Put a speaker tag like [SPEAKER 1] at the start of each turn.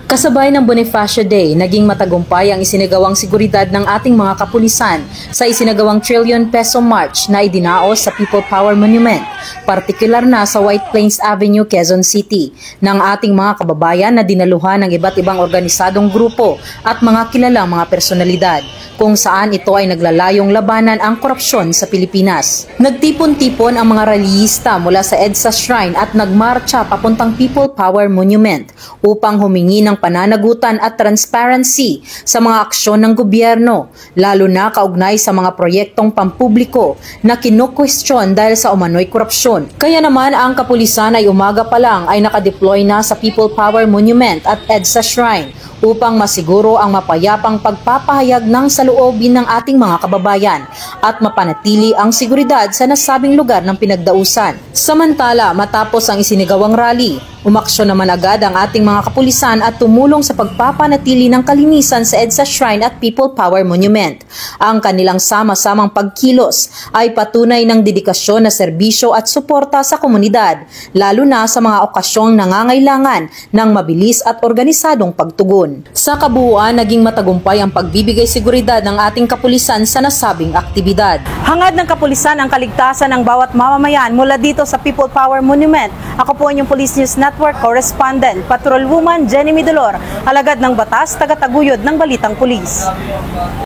[SPEAKER 1] Kasabay ng Bonifacio Day, naging matagumpay ang isinagawang seguridad ng ating mga kapulisan sa isinagawang trillion peso march na idinaos sa People Power Monument, partikular na sa White Plains Avenue, Quezon City, ng ating mga kababayan na dinaluhan ng iba't ibang organisadong grupo at mga kilalang mga personalidad, kung saan ito ay naglalayong labanan ang korupsyon sa Pilipinas. Nagtipon-tipon ang mga rallyista mula sa EDSA Shrine at nagmarcha papuntang People Power Monument upang humingi ng pananagutan at transparency sa mga aksyon ng gobyerno, lalo na kaugnay sa mga proyektong pampubliko na kinukwestiyon dahil sa umano'y korupsyon. Kaya naman ang kapulisan ay umaga pa lang ay nakadeploy na sa People Power Monument at EDSA Shrine upang masiguro ang mapayapang pagpapahayag ng saloobin ng ating mga kababayan at mapanatili ang seguridad sa nasabing lugar ng pinagdausan. Samantala, matapos ang isinigawang rally, umaksyon naman agad ang ating mga kapulisan at tumulong sa pagpapanatili ng kalinisan sa EDSA Shrine at People Power Monument. Ang kanilang sama-samang pagkilos ay patunay ng dedikasyon na serbisyo at suporta sa komunidad, lalo na sa mga okasyong nangangailangan ng mabilis at organisadong pagtugon. Sa kabuuan, naging matagumpay ang pagbibigay seguridad ng ating kapulisan sa nasabing aktibidad.
[SPEAKER 2] Hangad ng kapulisan ang kaligtasan ng bawat mamamayan mula dito sa People Power Monument. Ako po ang inyong Police News Network Correspondent, Patrolwoman Jenny Midolor, alagad ng batas, taga-taguyod ng Balitang Pulis.